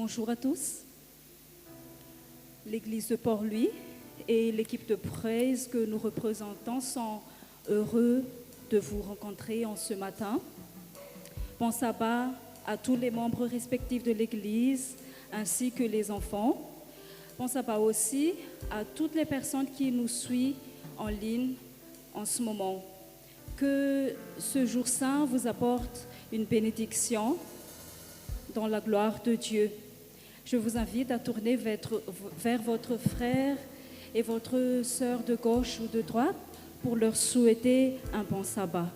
Bonjour à tous. L'Église de Port-Louis et l'équipe de praise que nous représentons sont heureux de vous rencontrer en ce matin. Bon sabbat à tous les membres respectifs de l'Église ainsi que les enfants. Bon sabbat aussi à toutes les personnes qui nous suivent en ligne en ce moment. Que ce jour saint vous apporte une bénédiction dans la gloire de Dieu. Je vous invite à tourner vers votre frère et votre sœur de gauche ou de droite pour leur souhaiter un bon sabbat.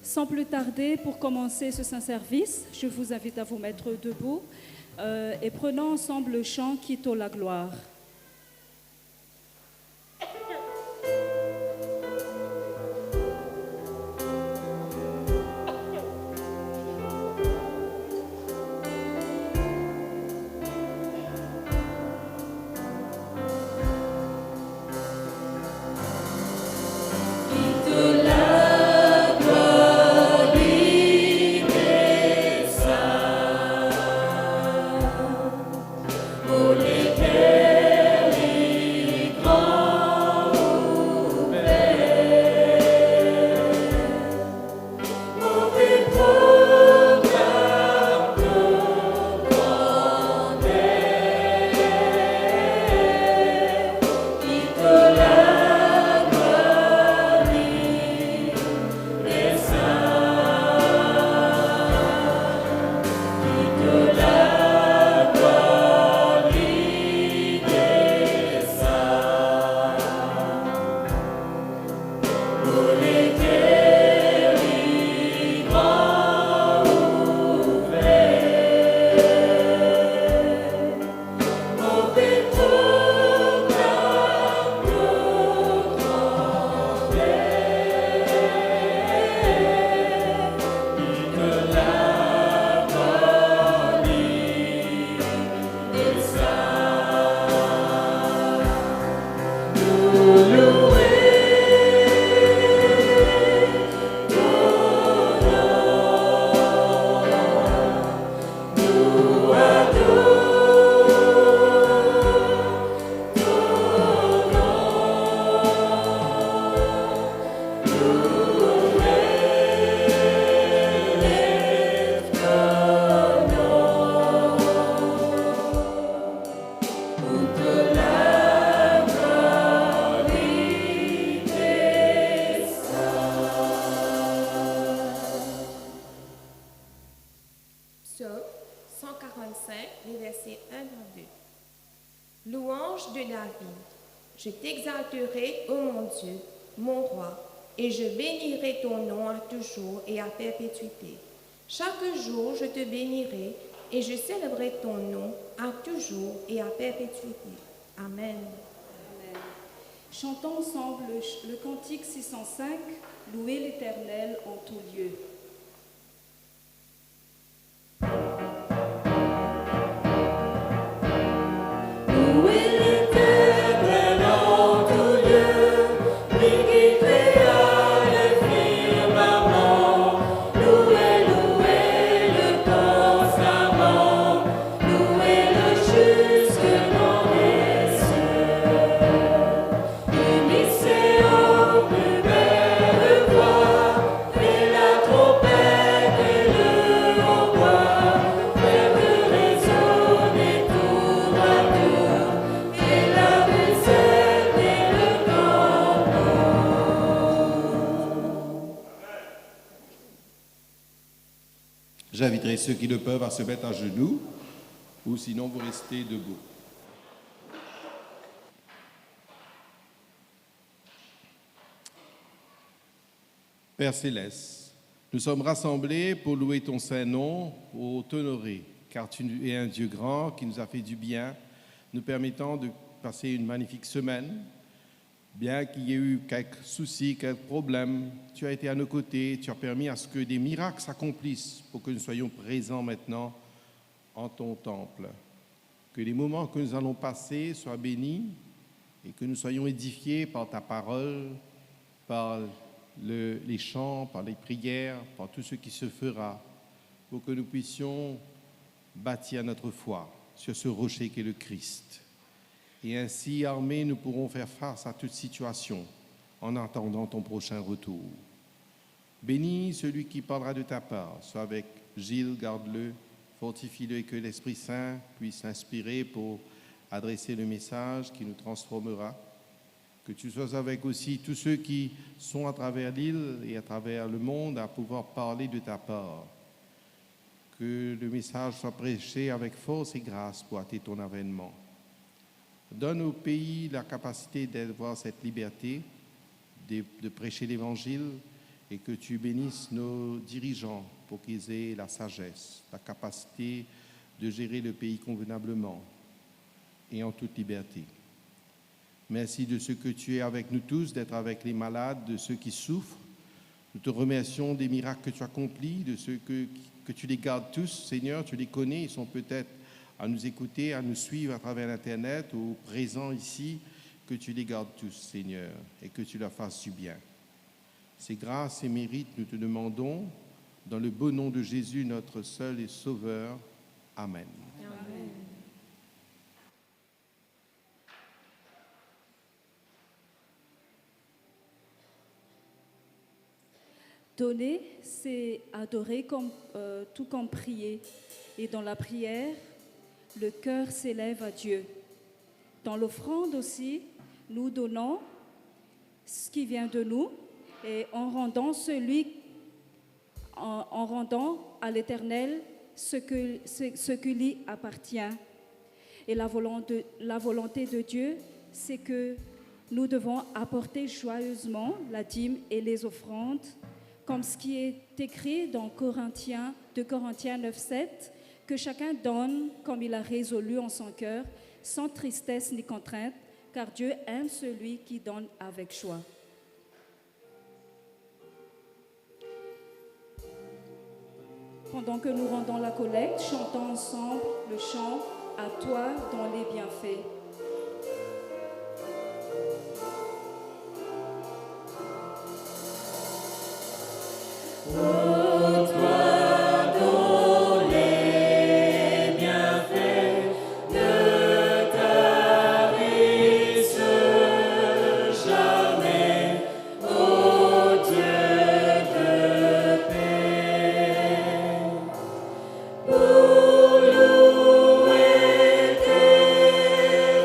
Sans plus tarder, pour commencer ce saint service, je vous invite à vous mettre debout et prenons ensemble le chant qui t'ô la gloire. Je t'exalterai, ô mon Dieu, mon roi, et je bénirai ton nom à toujours et à perpétuité. Chaque jour, je te bénirai et je célébrerai ton nom à toujours et à perpétuité. Amen. Amen. Chantons ensemble le cantique 605, Louez l'Éternel en tout lieu. J'inviterai ceux qui le peuvent à se mettre à genoux, ou sinon vous restez debout. Père Céleste, nous sommes rassemblés pour louer ton saint nom, pour t'honorer, car tu es un Dieu grand qui nous a fait du bien, nous permettant de passer une magnifique semaine. Bien qu'il y ait eu quelques soucis, quelques problèmes, tu as été à nos côtés, tu as permis à ce que des miracles s'accomplissent pour que nous soyons présents maintenant en ton temple. Que les moments que nous allons passer soient bénis et que nous soyons édifiés par ta parole, par les chants, par les prières, par tout ce qui se fera, pour que nous puissions bâtir notre foi sur ce rocher qu'est le Christ. Et ainsi, armés, nous pourrons faire face à toute situation en attendant ton prochain retour. Bénis celui qui parlera de ta part, soit avec Gilles, garde-le, fortifie-le et que l'Esprit Saint puisse l'inspirer pour adresser le message qui nous transformera. Que tu sois avec aussi tous ceux qui sont à travers l'île et à travers le monde à pouvoir parler de ta part. Que le message soit prêché avec force et grâce pour hâter ton avènement. Donne au pays la capacité d'avoir cette liberté, de prêcher l'Évangile et que tu bénisses nos dirigeants pour qu'ils aient la sagesse, la capacité de gérer le pays convenablement et en toute liberté. Merci de ce que tu es avec nous tous, d'être avec les malades, de ceux qui souffrent. Nous te remercions des miracles que tu accomplis, de ceux que tu les gardes tous, Seigneur, tu les connais, ils sont peut-être à nous écouter, à nous suivre à travers l'Internet ou présents ici, que tu les gardes tous, Seigneur, et que tu leur fasses du bien. Ces grâces et mérites, nous te demandons, dans le beau nom de Jésus, notre seul et Sauveur. Amen. Amen. Donner, c'est adorer tout comme prier. Et dans la prière, le cœur s'élève à Dieu. Dans l'offrande aussi, nous donnons ce qui vient de nous et en rendant à l'Éternel ce qui lui appartient. Et la volonté de Dieu, c'est que nous devons apporter joyeusement la dîme et les offrandes, comme ce qui est écrit dans 2 Corinthiens 9,7, que chacun donne comme il a résolu en son cœur, sans tristesse ni contrainte, car Dieu aime celui qui donne avec joie. Pendant que nous rendons la collecte, chantons ensemble le chant « À toi dans les bienfaits ». Pour louer tes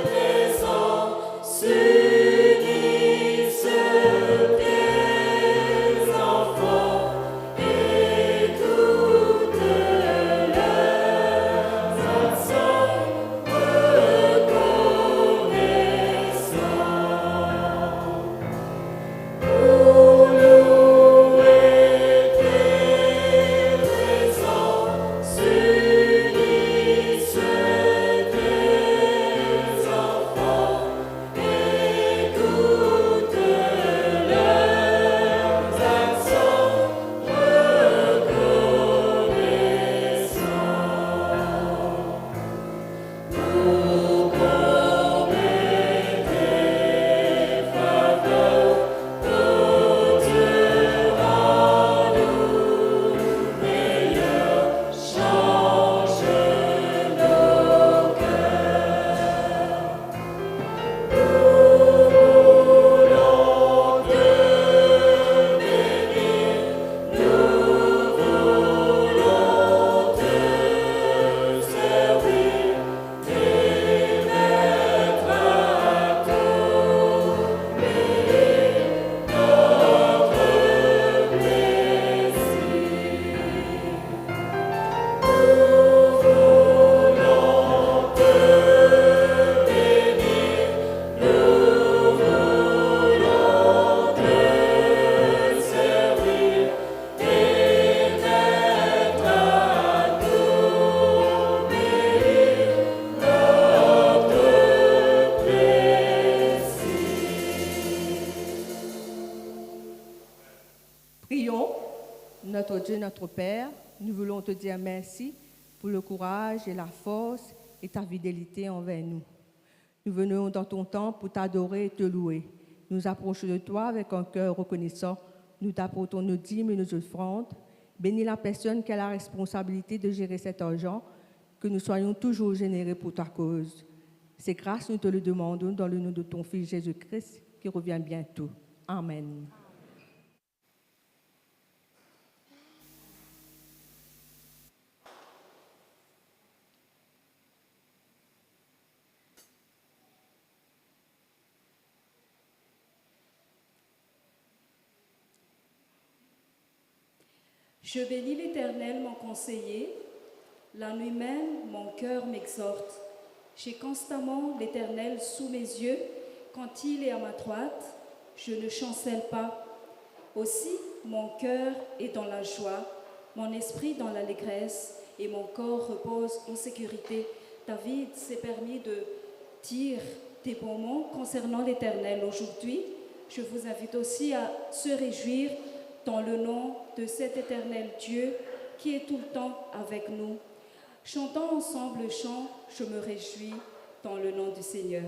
notre Dieu, notre Père, nous voulons te dire merci pour le courage et la force et ta fidélité envers nous. Nous venons dans ton temple pour t'adorer et te louer. Nous approchons de toi avec un cœur reconnaissant. Nous t'apportons nos dîmes et nos offrandes. Bénis la personne qui a la responsabilité de gérer cet argent, que nous soyons toujours généreux pour ta cause. C'est grâce, nous te le demandons dans le nom de ton Fils Jésus-Christ, qui revient bientôt. Amen. Je bénis l'Éternel, mon conseiller. La nuit même, mon cœur m'exhorte. J'ai constamment l'Éternel sous mes yeux. Quand il est à ma droite, je ne chancelle pas. Aussi, mon cœur est dans la joie, mon esprit dans l'allégresse et mon corps repose en sécurité. David s'est permis de dire des bons mots concernant l'Éternel aujourd'hui. Je vous invite aussi à se réjouir dans le nom de cet éternel Dieu qui est tout le temps avec nous. Chantons ensemble le chant « Je me réjouis dans le nom du Seigneur ».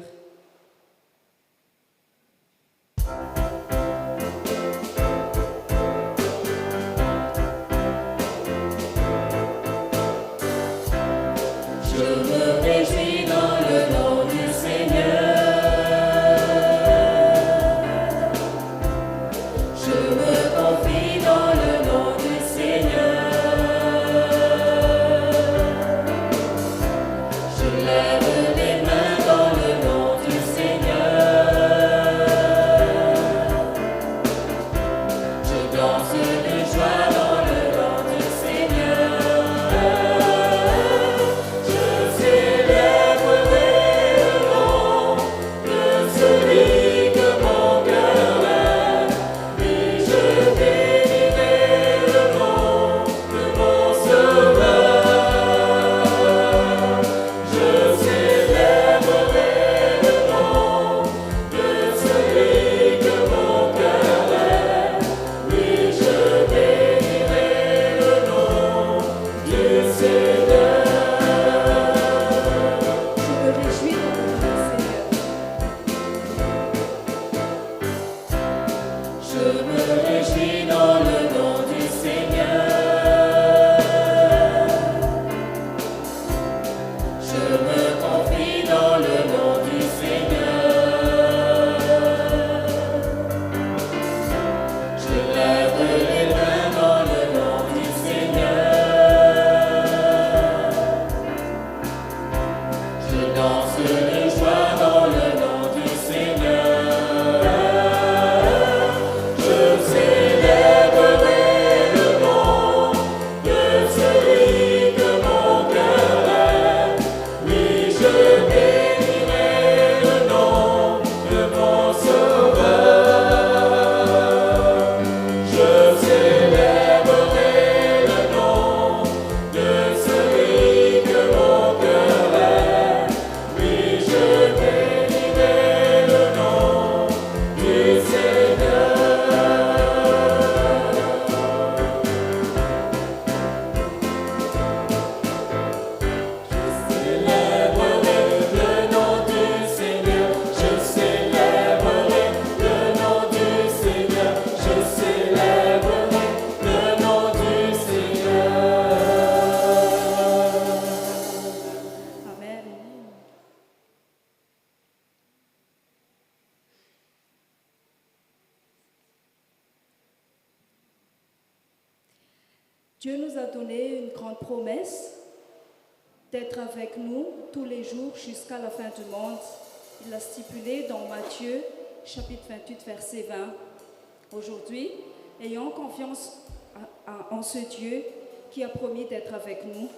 Dieu nous a donné une grande promesse d'être avec nous tous les jours jusqu'à la fin du monde. Il l'a stipulé dans Matthieu, chapitre 28, verset 20. Aujourd'hui, ayons confiance en ce Dieu qui a promis d'être avec nous.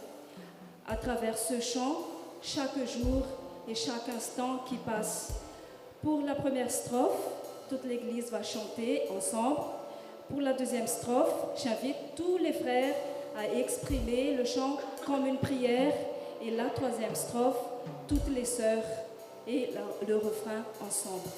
À travers ce chant, chaque jour et chaque instant qui passe. Pour la première strophe, toute l'Église va chanter ensemble. Pour la deuxième strophe, j'invite tous les frères à exprimer le chant comme une prière. Et la troisième strophe, toutes les sœurs et le refrain ensemble.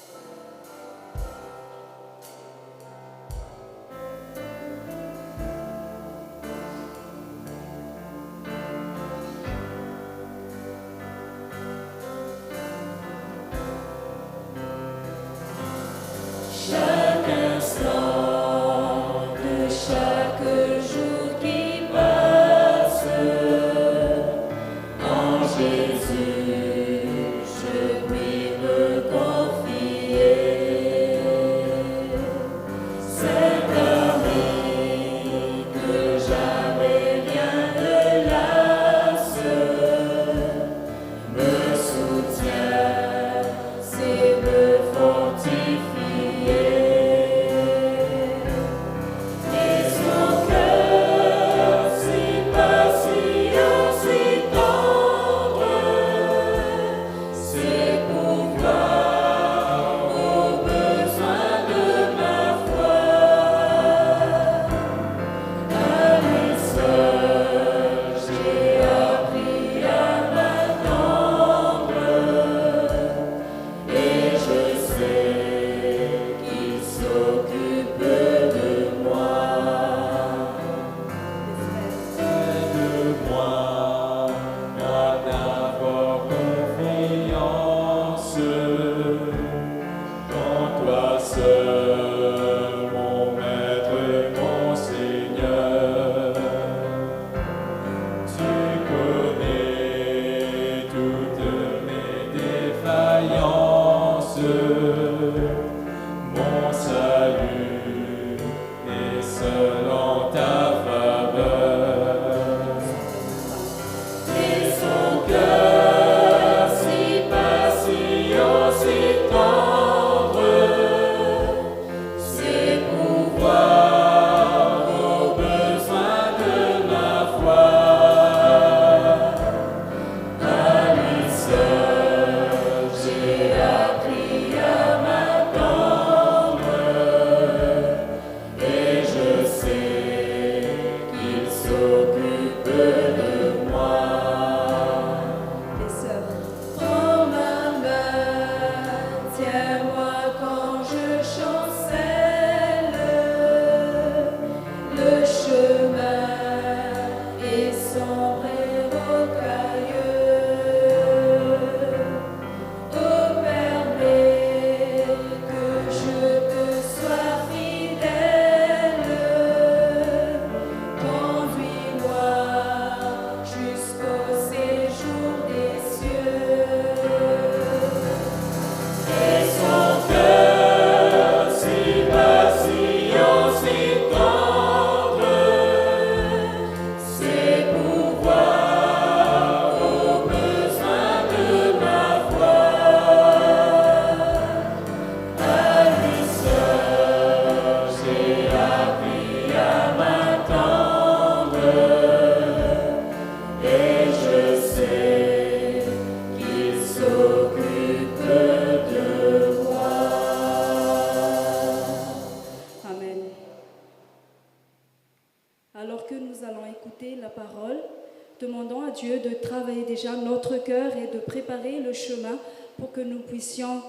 Demandons à Dieu de travailler déjà notre cœur et de préparer le chemin pour que nous puissions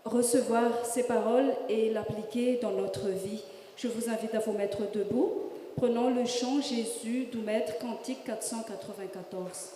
recevoir ces paroles et l'appliquer dans notre vie. Je vous invite à vous mettre debout. Prenons le chant Jésus du Maître, cantique 494.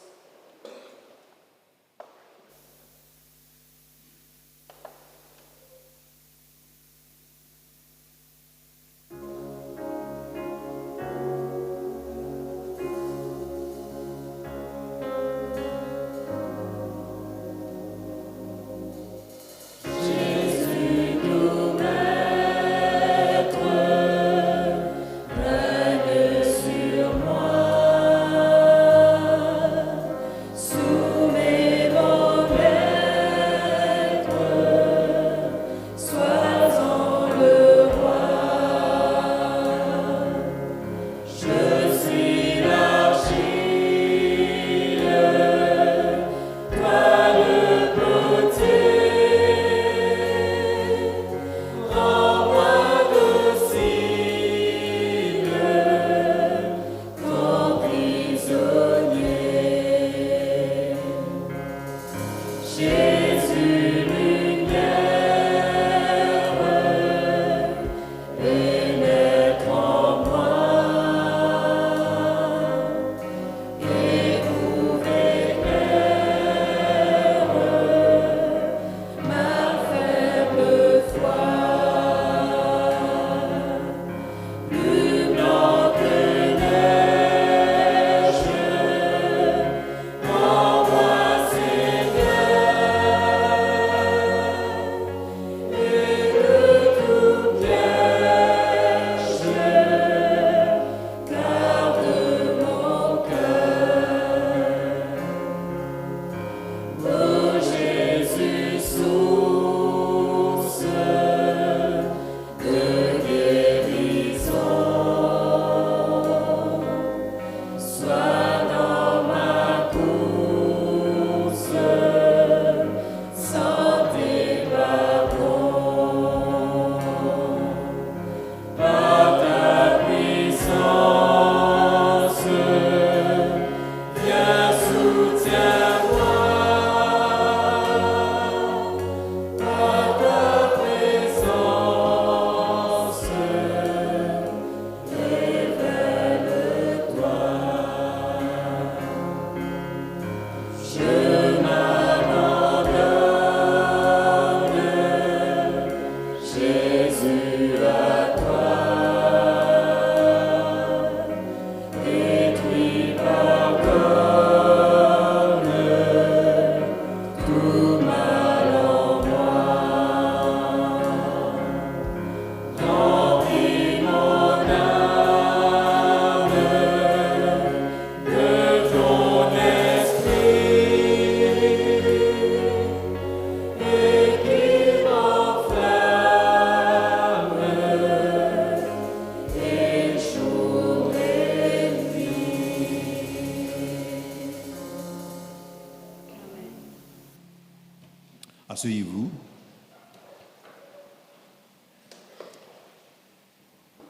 Asseyez-vous.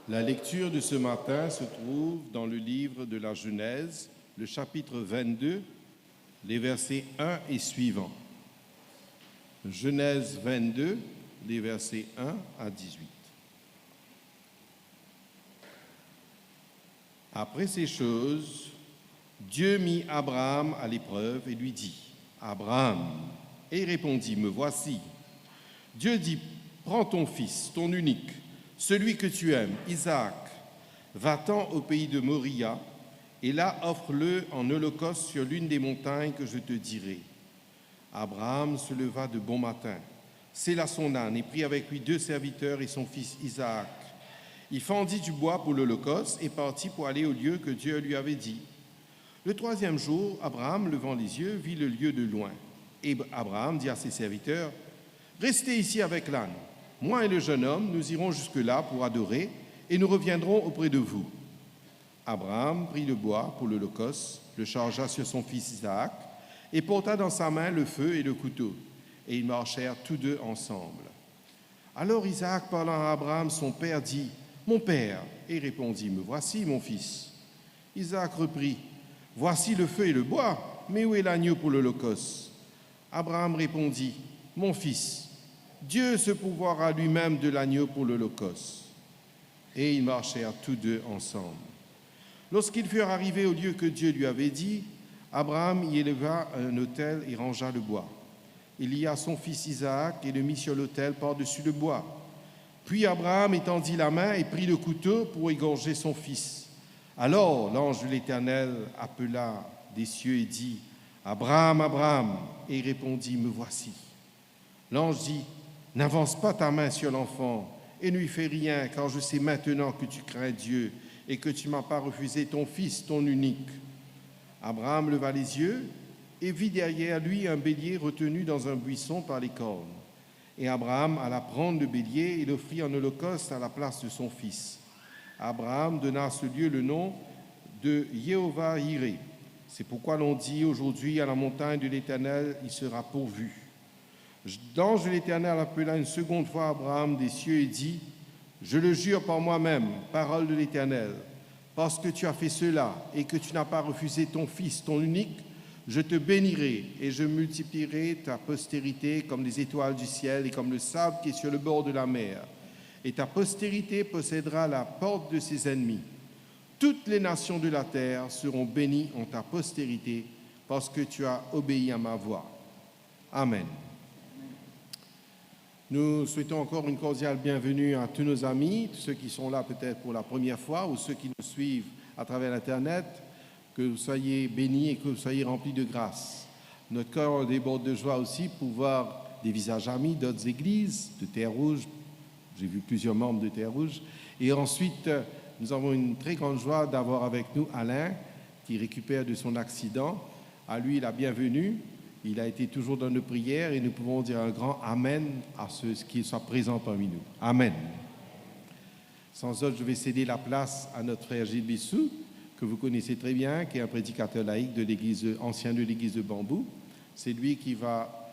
La lecture de ce matin se trouve dans le livre de la Genèse, le chapitre 22, les versets 1 et suivants. Genèse 22, les versets 1 à 18. Après ces choses, Dieu mit Abraham à l'épreuve et lui dit, « Abraham !» Et il répondit, « Me voici. » Dieu dit, « Prends ton fils, ton unique, celui que tu aimes, Isaac, va-t'en au pays de Moria, et là offre-le en holocauste sur l'une des montagnes que je te dirai. » Abraham se leva de bon matin, sella son âne et prit avec lui 2 serviteurs et son fils Isaac. Il fendit du bois pour l'holocauste et partit pour aller au lieu que Dieu lui avait dit. Le 3e jour, Abraham, levant les yeux, vit le lieu de loin. Et Abraham dit à ses serviteurs, « Restez ici avec l'âne. Moi et le jeune homme, nous irons jusque-là pour adorer et nous reviendrons auprès de vous. » Abraham prit le bois pour l'holocauste, le chargea sur son fils Isaac et porta dans sa main le feu et le couteau. Et ils marchèrent tous deux ensemble. Alors Isaac, parlant à Abraham, son père, dit, « Mon père !» Et il répondit, « Me voici, mon fils. » Isaac reprit, « Voici le feu et le bois, mais où est l'agneau pour l'Holocauste? Abraham répondit, mon fils, Dieu se pourvoira lui-même de l'agneau pour l'Holocauste. Et ils marchèrent tous deux ensemble. Lorsqu'ils furent arrivés au lieu que Dieu lui avait dit, Abraham y éleva un autel et rangea le bois. Il lia son fils Isaac et le mit sur l'autel par-dessus le bois. Puis Abraham étendit la main et prit le couteau pour égorger son fils. Alors l'ange de l'Éternel appela des cieux et dit, Abraham, Abraham, et il répondit, me voici. L'ange dit, n'avance pas ta main sur l'enfant et ne lui fais rien, car je sais maintenant que tu crains Dieu et que tu ne m'as pas refusé ton fils, ton unique. Abraham leva les yeux et vit derrière lui un bélier retenu dans un buisson par les cornes. Et Abraham alla prendre le bélier et l'offrit en holocauste à la place de son fils. Abraham donna à ce lieu le nom de Jéhovah-Jireh. C'est pourquoi l'on dit aujourd'hui à la montagne de l'Éternel, il sera pourvu. L'ange de l'Éternel appela une seconde fois Abraham des cieux et dit, je le jure par moi-même, parole de l'Éternel, parce que tu as fait cela et que tu n'as pas refusé ton fils, ton unique, je te bénirai et je multiplierai ta postérité comme les étoiles du ciel et comme le sable qui est sur le bord de la mer. Et ta postérité possédera la porte de ses ennemis. Toutes les nations de la terre seront bénies en ta postérité parce que tu as obéi à ma voix. Amen. Nous souhaitons encore une cordiale bienvenue à tous nos amis, tous ceux qui sont là peut-être pour la première fois ou ceux qui nous suivent à travers l'Internet. Que vous soyez bénis et que vous soyez remplis de grâce. Notre cœur déborde de joie aussi pour voir des visages amis d'autres églises, de Terre-Rouge. J'ai vu plusieurs membres de Terre-Rouge. Et ensuite, nous avons une très grande joie d'avoir avec nous Alain, qui récupère de son accident. À lui, la bienvenue. Il a été toujours dans nos prières et nous pouvons dire un grand Amen à ceux qui soient présents parmi nous. Amen. Sans autre, je vais céder la place à notre frère Gilles Bissou, que vous connaissez très bien, qui est un prédicateur laïque de l'église, ancien de l'église de Bambou. C'est lui qui va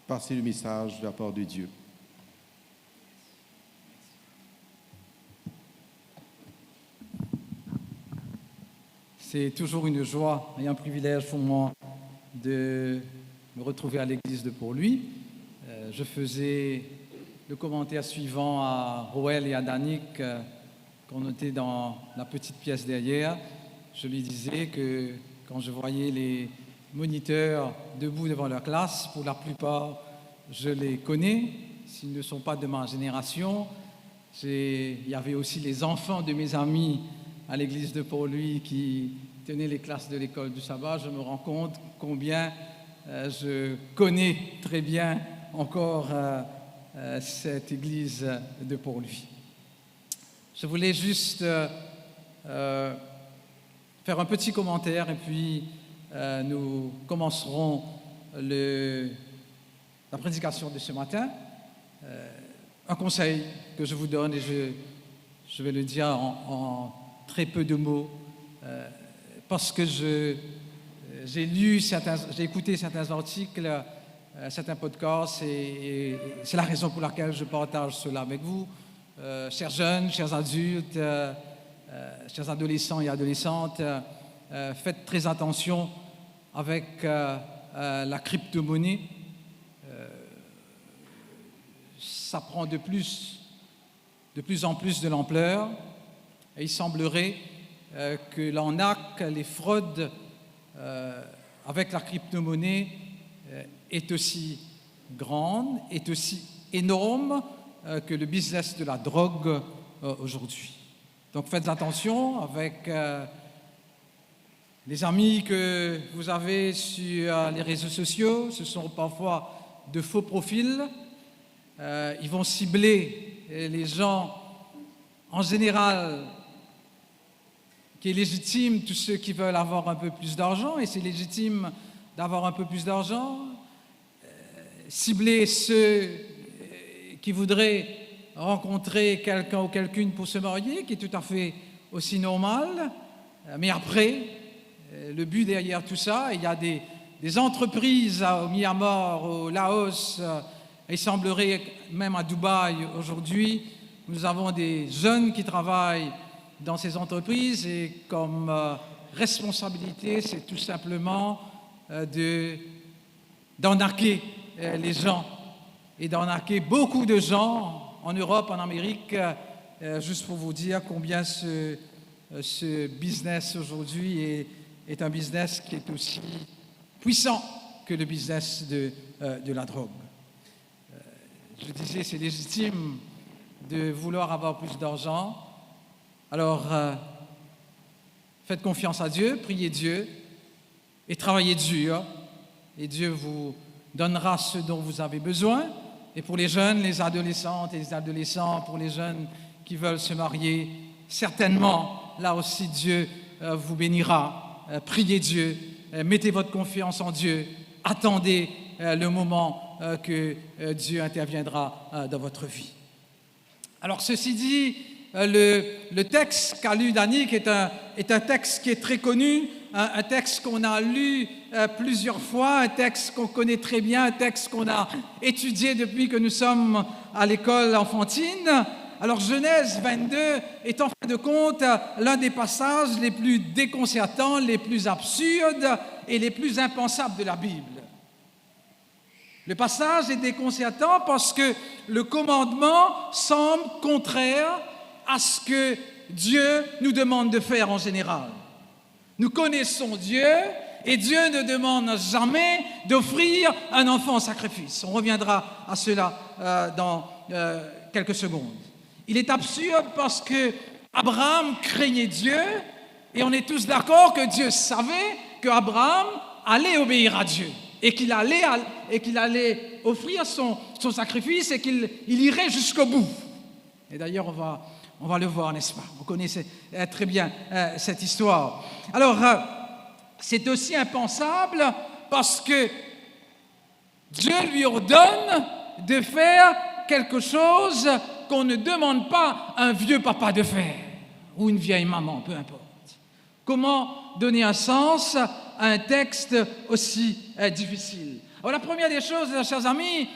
passer le message de la part de Dieu. C'est toujours une joie et un privilège pour moi de me retrouver à l'église de Port-Louis. Je faisais le commentaire suivant à Roel et à Danick, qu'on était dans la petite pièce derrière. Je lui disais que quand je voyais les moniteurs debout devant leur classe, pour la plupart, je les connais, s'ils ne sont pas de ma génération. Il y avait aussi les enfants de mes amis à l'église de Port-Louis qui tenaient les classes de l'école du sabbat. Je me rends compte combien je connais très bien encore cette église de Port-Louis. Je voulais juste faire un petit commentaire et puis nous commencerons la prédication de ce matin. Un conseil que je vous donne et je vais le dire en très peu de mots parce que j'ai écouté certains articles, certains podcasts et c'est la raison pour laquelle je partage cela avec vous. Chers jeunes, chers adultes, chers adolescents et adolescentes, faites très attention avec la crypto-monnaie. Ça prend de plus en plus de l'ampleur et il semblerait que l'arnaque, les fraudes avec la crypto-monnaie est aussi grande, est aussi énorme que le business de la drogue aujourd'hui. Donc faites attention avec les amis que vous avez sur les réseaux sociaux. Ce sont parfois de faux profils. Ils vont cibler les gens en général qui est légitime, tous ceux qui veulent avoir un peu plus d'argent, et c'est légitime d'avoir un peu plus d'argent. Cibler ceux qui voudraient rencontrer quelqu'un ou quelqu'une pour se marier, qui est tout à fait aussi normal. Mais après, le but derrière tout ça, il y a des entreprises au Myanmar, au Laos, il semblerait même à Dubaï aujourd'hui, nous avons des jeunes qui travaillent dans ces entreprises et comme responsabilité, c'est tout simplement d'arnaquer les gens et d'arnaquer beaucoup de gens en Europe, en Amérique, juste pour vous dire combien ce business aujourd'hui est un business qui est aussi puissant que le business de la drogue. Je disais, c'est légitime de vouloir avoir plus d'argent. Alors, faites confiance à Dieu, priez Dieu et travaillez dur. Et Dieu vous donnera ce dont vous avez besoin. Et pour les jeunes, les adolescentes et les adolescents, pour les jeunes qui veulent se marier, certainement, là aussi, Dieu vous bénira. Priez Dieu, mettez votre confiance en Dieu, attendez le moment que Dieu interviendra dans votre vie. Alors, ceci dit, le texte qu'a lu Danick est un texte qui est très connu, un texte qu'on a lu plusieurs fois, un texte qu'on connaît très bien, un texte qu'on a étudié depuis que nous sommes à l'école enfantine. Alors, Genèse 22 est en fin de compte l'un des passages les plus déconcertants, les plus absurdes et les plus impensables de la Bible. Le passage est déconcertant parce que le commandement semble contraire à ce que Dieu nous demande de faire en général. Nous connaissons Dieu et Dieu ne demande jamais d'offrir un enfant en sacrifice. On reviendra à cela dans quelques secondes. Il est absurde parce que Abraham craignait Dieu et on est tous d'accord que Dieu savait qu'Abraham allait obéir à Dieu et qu'il allait offrir son sacrifice et qu'il irait jusqu'au bout. Et d'ailleurs, on va le voir, n'est-ce pas? Vous connaissez très bien cette histoire. Alors, c'est aussi impensable parce que Dieu lui ordonne de faire quelque chose qu'on ne demande pas à un vieux papa de faire, ou une vieille maman, peu importe. Comment donner un sens à un texte aussi difficile? Alors, la première des choses, chers amis,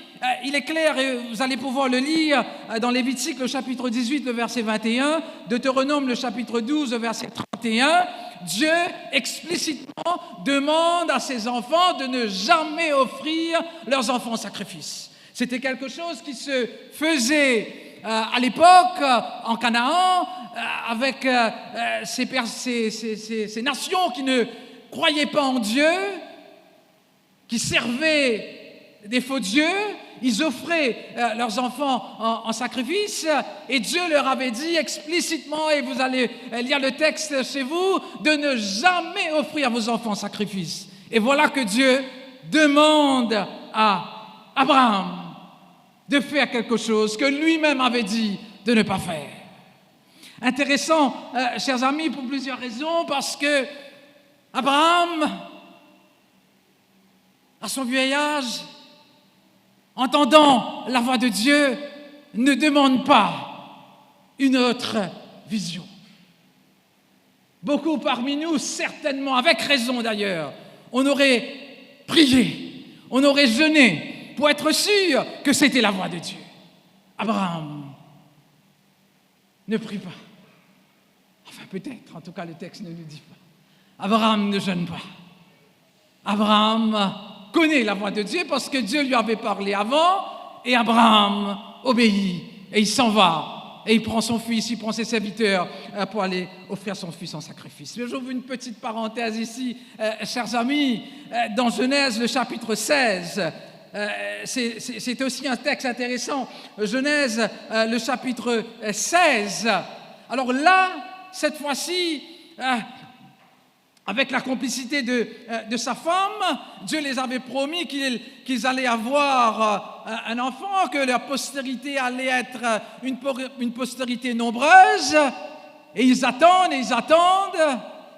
il est clair, et vous allez pouvoir le lire dans Lévitique, le chapitre 18, le verset 21, Deutéronome, le chapitre 12, le verset 31, Dieu explicitement demande à ses enfants de ne jamais offrir leurs enfants en sacrifice. C'était quelque chose qui se faisait à l'époque en Canaan avec ces nations qui ne croyaient pas en Dieu, qui servaient des faux dieux. Ils offraient leurs enfants en sacrifice et Dieu leur avait dit explicitement, et vous allez lire le texte chez vous, de ne jamais offrir vos enfants en sacrifice. Et voilà que Dieu demande à Abraham de faire quelque chose que lui-même avait dit de ne pas faire. Intéressant, chers amis, pour plusieurs raisons, parce que Abraham, à son vieil âge, entendant la voix de Dieu, ne demande pas une autre vision. Beaucoup parmi nous, certainement, avec raison d'ailleurs, on aurait prié, on aurait jeûné pour être sûr que c'était la voix de Dieu. Abraham ne prie pas. Enfin, peut-être, en tout cas, le texte ne nous dit pas. Abraham ne jeûne pas. Abraham connaît la voix de Dieu parce que Dieu lui avait parlé avant et Abraham obéit et il s'en va et il prend son fils, il prend ses serviteurs pour aller offrir son fils en sacrifice. Mais j'ouvre une petite parenthèse ici, chers amis, dans Genèse, le chapitre 16, c'est aussi un texte intéressant, Genèse, le chapitre 16. Alors là, cette fois-ci, avec la complicité de sa femme, Dieu les avait promis qu'ils allaient avoir un enfant, que leur postérité allait être une postérité nombreuse. Et ils attendent,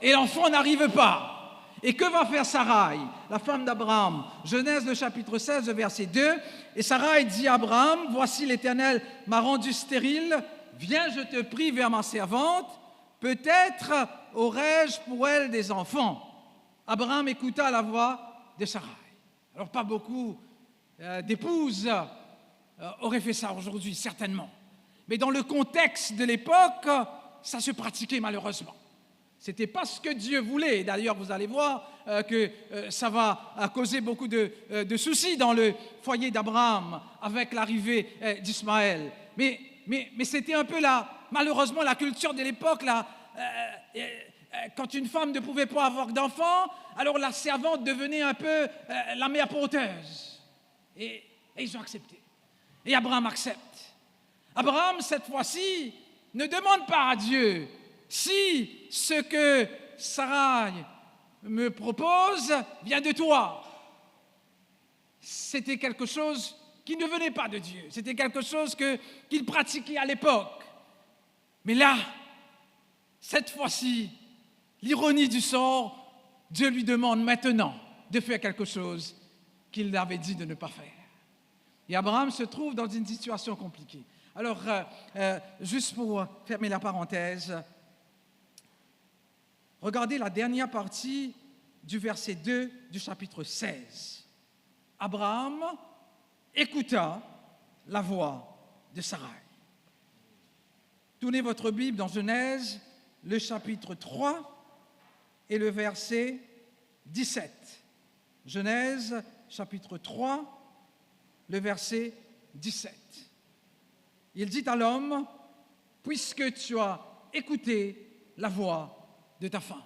et l'enfant n'arrive pas. Et que va faire Sarai, la femme d'Abraham? Genèse, le chapitre 16, verset 2. Et Sarai dit à Abraham, « Voici l'Éternel m'a rendu stérile, viens, je te prie, vers ma servante, peut-être aurais-je pour elle des enfants. » Abraham écouta la voix de Sarai. Alors, pas beaucoup d'épouses auraient fait ça aujourd'hui, certainement. Mais dans le contexte de l'époque, ça se pratiquait malheureusement. Ce n'était pas ce que Dieu voulait. D'ailleurs, vous allez voir que ça va causer beaucoup de soucis dans le foyer d'Abraham avec l'arrivée d'Ismaël. Mais c'était un peu malheureusement la culture de l'époque. Quand une femme ne pouvait pas avoir d'enfants, alors la servante devenait un peu la mère porteuse. Et ils ont accepté. Et Abraham accepte. Abraham, cette fois-ci, ne demande pas à Dieu si ce que Sarai me propose vient de toi. C'était quelque chose qui ne venait pas de Dieu. C'était quelque chose qu'il pratiquait à l'époque. Mais là, cette fois-ci, l'ironie du sort, Dieu lui demande maintenant de faire quelque chose qu'il avait dit de ne pas faire. Et Abraham se trouve dans une situation compliquée. Alors, juste pour fermer la parenthèse, regardez la dernière partie du verset 2 du chapitre 16. Abraham écouta la voix de Sarai. Tournez votre Bible dans Genèse, le chapitre 3 et le verset 17. Genèse, chapitre 3, le verset 17. Il dit à l'homme, « Puisque tu as écouté la voix de ta femme. »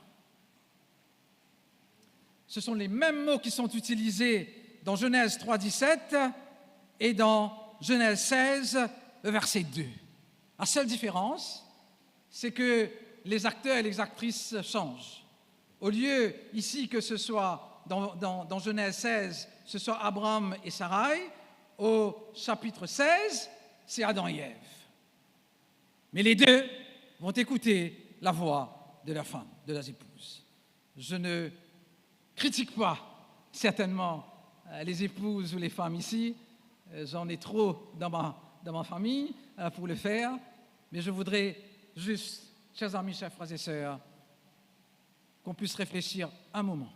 Ce sont les mêmes mots qui sont utilisés dans Genèse 3, 17 et dans Genèse 16, le verset 2. La seule différence, c'est que les acteurs et les actrices changent. Au lieu ici que ce soit dans Genèse 16, ce soit Abraham et Sarai, au chapitre 16, c'est Adam et Ève. Mais les deux vont écouter la voix de la femme, de leurs épouses. Je ne critique pas certainement les épouses ou les femmes ici. J'en ai trop dans ma famille pour le faire. Mais je voudrais juste, chers amis, chers frères et sœurs, qu'on puisse réfléchir un moment.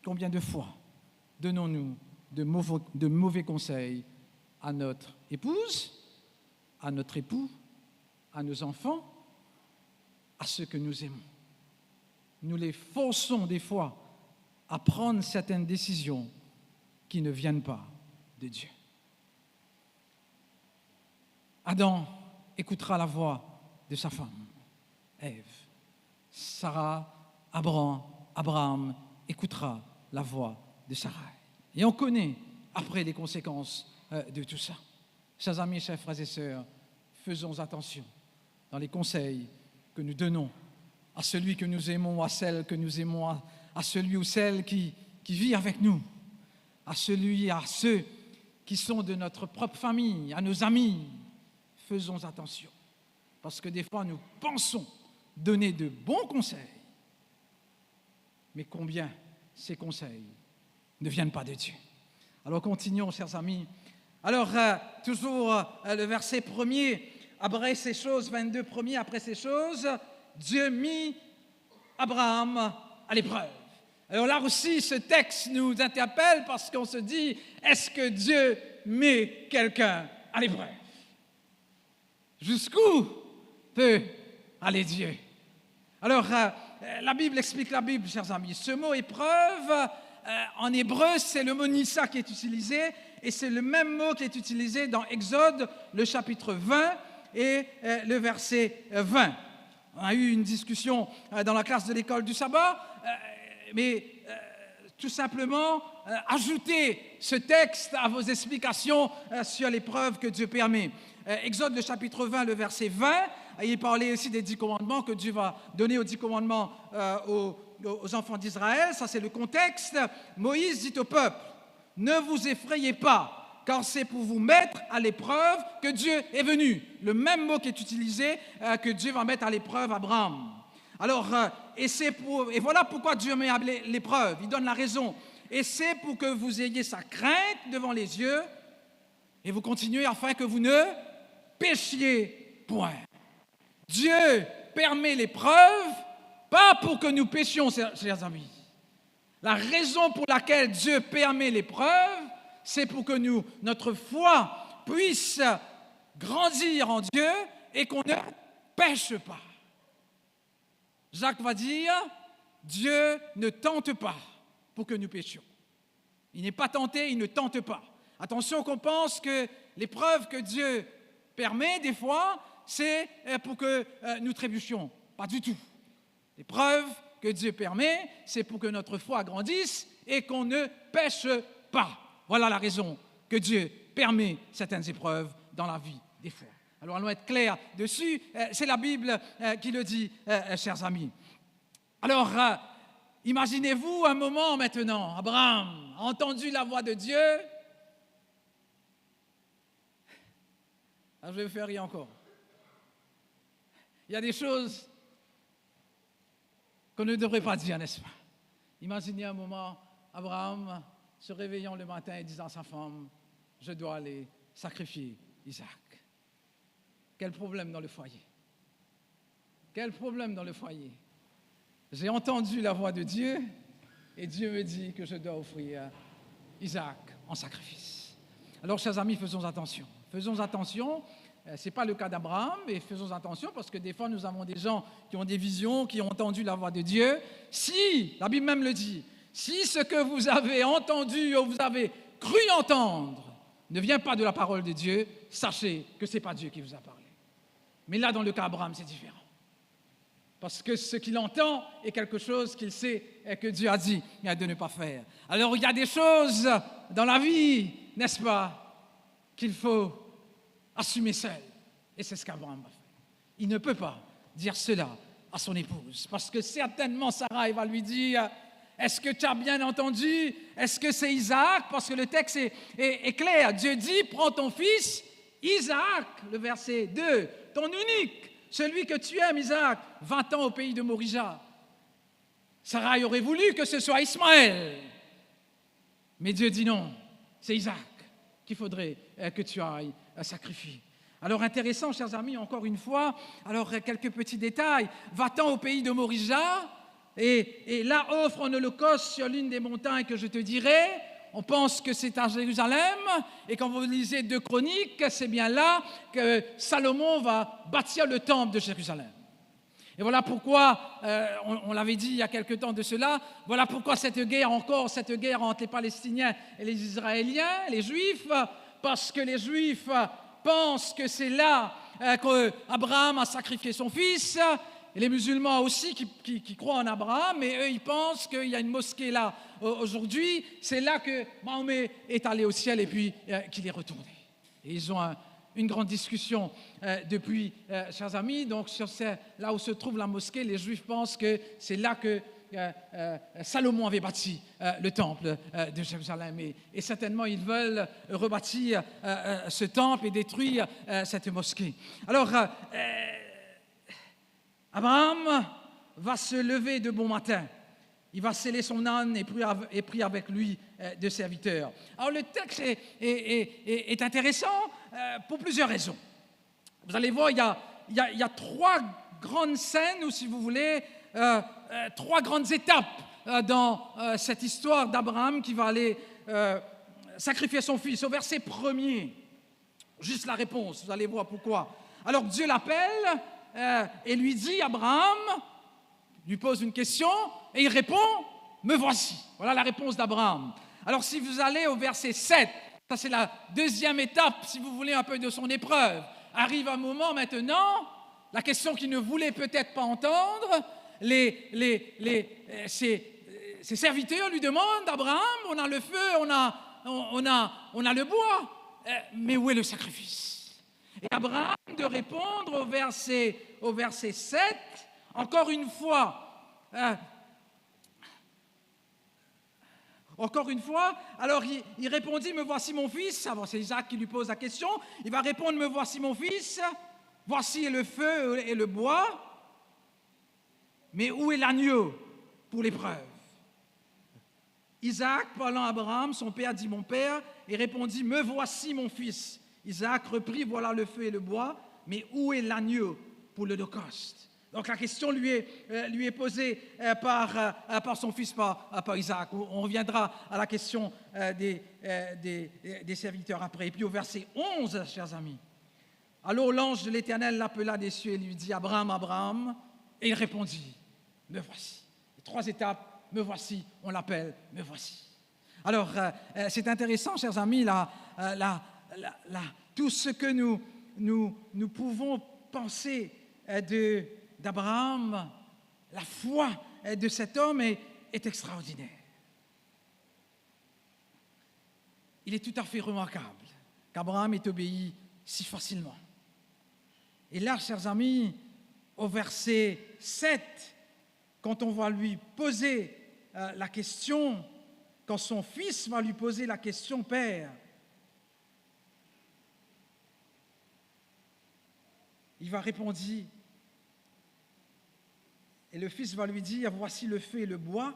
Combien de fois donnons-nous de mauvais conseils à notre épouse, à notre époux, à nos enfants, à ceux que nous aimons? Nous les forçons des fois à prendre certaines décisions qui ne viennent pas de Dieu. Adam écoutera la voix de sa femme, Ève. Sarah, Abraham écoutera la voix de Sarai. Et on connaît après les conséquences de tout ça. Chers amis, chers frères et sœurs, faisons attention dans les conseils que nous donnons à celui que nous aimons, à celle que nous aimons, à celui ou celle qui vit avec nous, à ceux qui sont de notre propre famille, à nos amis. Faisons attention, parce que des fois nous pensons donner de bons conseils, mais combien ces conseils ne viennent pas de Dieu. Alors continuons, chers amis. Alors, toujours le verset 1er, après ces choses, 22 premiers, après ces choses, Dieu mit Abraham à l'épreuve. Alors là aussi, ce texte nous interpelle parce qu'on se dit, est-ce que Dieu met quelqu'un à l'épreuve? Jusqu'où peut aller Dieu? Alors, la Bible explique la Bible, chers amis. Ce mot épreuve, en hébreu, c'est le mot nissa qui est utilisé, et c'est le même mot qui est utilisé dans Exode, le chapitre 20 et le verset 20. On a eu une discussion dans la classe de l'école du sabbat, mais tout simplement, ajoutez ce texte à vos explications sur l'épreuve que Dieu permet. Exode, le chapitre 20, le verset 20, il parlait aussi des 10 commandements que Dieu va donner aux 10 commandements aux enfants d'Israël. Ça, c'est le contexte. Moïse dit au peuple, « Ne vous effrayez pas, car c'est pour vous mettre à l'épreuve que Dieu est venu. » Le même mot qui est utilisé, que Dieu va mettre à l'épreuve Abraham. Alors, et voilà pourquoi Dieu met à l'épreuve. Il donne la raison. Et c'est pour que vous ayez sa crainte devant les yeux et vous continuez afin que vous ne péchiez point. Dieu permet l'épreuve, pas pour que nous péchions, chers amis. La raison pour laquelle Dieu permet l'épreuve, c'est pour que notre foi puisse grandir en Dieu et qu'on ne pêche pas. Jacques va dire, Dieu ne tente pas pour que nous péchions. Il n'est pas tenté, il ne tente pas. Attention qu'on pense que l'épreuve que Dieu permet des fois, c'est pour que nous trébuchions. Pas du tout. L'épreuve que Dieu permet, c'est pour que notre foi grandisse et qu'on ne pêche pas. Voilà la raison que Dieu permet certaines épreuves dans la vie des fois. Alors allons être clairs dessus, c'est la Bible qui le dit, chers amis. Alors, imaginez-vous un moment maintenant, Abraham a entendu la voix de Dieu. Alors, je vais vous faire rire encore. Il y a des choses qu'on ne devrait pas dire, n'est-ce pas? Imaginez un moment, Abraham se réveillant le matin et disant à sa femme, je dois aller sacrifier Isaac. Quel problème dans le foyer? Quel problème dans le foyer? J'ai entendu la voix de Dieu et Dieu me dit que je dois offrir Isaac en sacrifice. Alors, chers amis, faisons attention. Faisons attention. Ce n'est pas le cas d'Abraham, mais faisons attention parce que des fois, nous avons des gens qui ont des visions, qui ont entendu la voix de Dieu. Si, la Bible même le dit, si ce que vous avez entendu ou vous avez cru entendre ne vient pas de la parole de Dieu, sachez que ce n'est pas Dieu qui vous a parlé. Mais là, dans le cas d'Abraham, c'est différent. Parce que ce qu'il entend est quelque chose qu'il sait que Dieu a dit de ne pas faire. Alors, il y a des choses dans la vie, n'est-ce pas, qu'il faut assumer seul. Et c'est ce qu'Abraham a fait. Il ne peut pas dire cela à son épouse. Parce que certainement, Sarah va lui dire, est-ce que tu as bien entendu? Est-ce que c'est Isaac? Parce que le texte est clair. Dieu dit, prends ton fils, Isaac, le verset 2, ton unique, celui que tu aimes, Isaac, 20 ans au pays de Morija. Sarah aurait voulu que ce soit Ismaël. Mais Dieu dit non, c'est Isaac qu'il faudrait que tu ailles sacrifier. Alors intéressant, chers amis, encore une fois, alors quelques petits détails. Va-t'en au pays de Morija et là offre un holocauste sur l'une des montagnes que je te dirai. On pense que c'est à Jérusalem, et quand vous lisez 2 Chroniques, c'est bien là que Salomon va bâtir le temple de Jérusalem. Et voilà pourquoi, on l'avait dit il y a quelque temps de cela, voilà pourquoi cette guerre entre les Palestiniens et les Israéliens, les Juifs, parce que les Juifs pensent que c'est là qu'Abraham a sacrifié son fils, et les musulmans aussi qui croient en Abraham, mais eux, ils pensent qu'il y a une mosquée là aujourd'hui. C'est là que Mahomet est allé au ciel et puis qu'il est retourné. Et ils ont une grande discussion depuis, chers amis. Donc, là où se trouve la mosquée, les Juifs pensent que c'est là que Salomon avait bâti le temple de Jérusalem. Et certainement, ils veulent rebâtir ce temple et détruire cette mosquée. Alors, Abraham va se lever de bon matin. Il va sceller son âne et prier avec lui de serviteurs. Alors le texte est intéressant pour plusieurs raisons. Vous allez voir, il y a 3 grandes scènes, ou si vous voulez, 3 grandes étapes dans cette histoire d'Abraham qui va aller sacrifier son fils. Au verset 1er, juste la réponse, vous allez voir pourquoi. Alors Dieu l'appelle et lui dit, Abraham, lui pose une question et il répond, me voici. Voilà la réponse d'Abraham. Alors si vous allez au verset 7, ça c'est la 2e étape, si vous voulez, un peu de son épreuve. Arrive un moment maintenant, la question qu'il ne voulait peut-être pas entendre, ses serviteurs lui demandent, Abraham, on a le feu, on a le bois, mais où est le sacrifice? Et Abraham de répondre au verset 7, encore une fois, alors il répondit, me voici mon fils. Alors c'est Isaac qui lui pose la question. Il va répondre, me voici mon fils, voici le feu et le bois, mais où est l'agneau pour l'épreuve? Isaac, parlant à Abraham, son père dit, mon père, et répondit, me voici mon fils. Isaac reprit, voilà le feu et le bois, mais où est l'agneau pour l'holocauste? Donc la question lui est posée par son fils, par Isaac. On reviendra à la question des serviteurs après. Et puis au verset 11, chers amis. Alors l'ange de l'Éternel l'appela des cieux et lui dit, Abraham, Abraham. Et il répondit, me voici. 3 étapes, me voici, on l'appelle, me voici. Alors, c'est intéressant, chers amis, tout ce que nous pouvons penser d'Abraham, la foi de cet homme est extraordinaire. Il est tout à fait remarquable qu'Abraham ait obéi si facilement. Et là, chers amis, au verset 7, quand on va lui poser la question, quand son fils va lui poser la question, Père, il va répondre, et le fils va lui dire, voici le feu et le bois,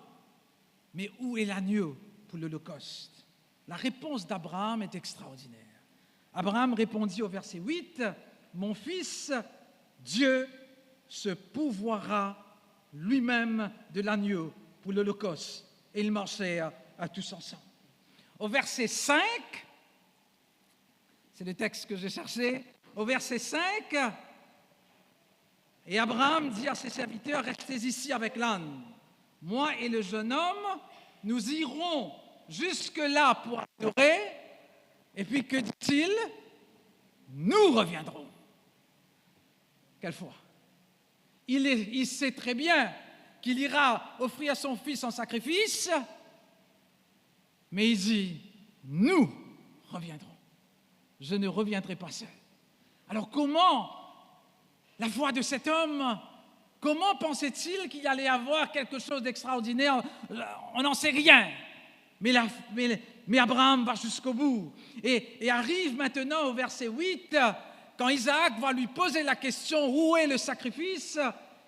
mais où est l'agneau pour l'Holocauste? La réponse d'Abraham est extraordinaire. Abraham répondit au verset 8, mon fils, Dieu se pourvoira lui-même de l'agneau pour l'Holocauste. Et ils marchèrent tous ensemble. Au verset 5, c'est le texte que j'ai cherché, au verset 5, et Abraham dit à ses serviteurs, restez ici avec l'âne. Moi et le jeune homme, nous irons jusque-là pour adorer, et puis que dit-il? Nous reviendrons. Quelle foi! Il sait très bien qu'il ira offrir son fils en sacrifice, mais il dit, nous reviendrons. Je ne reviendrai pas seul. Alors comment la foi de cet homme, comment pensait-il qu'il allait avoir quelque chose d'extraordinaire? On n'en sait rien. Mais Abraham va jusqu'au bout. Et arrive maintenant au verset 8, quand Isaac va lui poser la question, où est le sacrifice?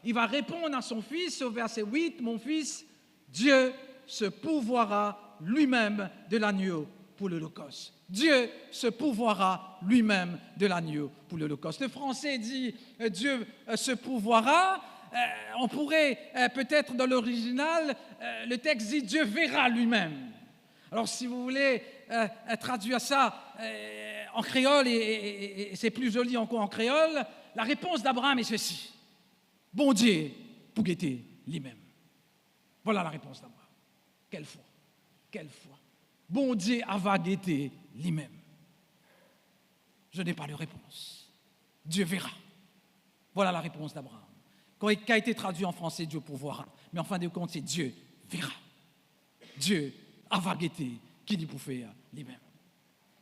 Il va répondre à son fils au verset 8, mon fils, Dieu se pourvoira lui-même de l'agneau pour l'Holocauste. Dieu se pourvoira lui-même de l'agneau pour l'Holocauste. Le français dit Dieu se pourvoira. On pourrait peut-être dans l'original, le texte dit Dieu verra lui-même. Alors si vous voulez traduire ça en créole, et c'est plus joli encore en créole, la réponse d'Abraham est ceci. Bon Dieu pour guetter lui-même. Voilà la réponse d'Abraham. Quelle foi, quelle foi. Bon Dieu va guetter lui-même. Je n'ai pas de réponse. Dieu verra. Voilà la réponse d'Abraham. Qui a été traduit en français, Dieu pourvoira. Mais en fin de compte, c'est Dieu verra. Dieu va guetter qui dit pour faire lui-même.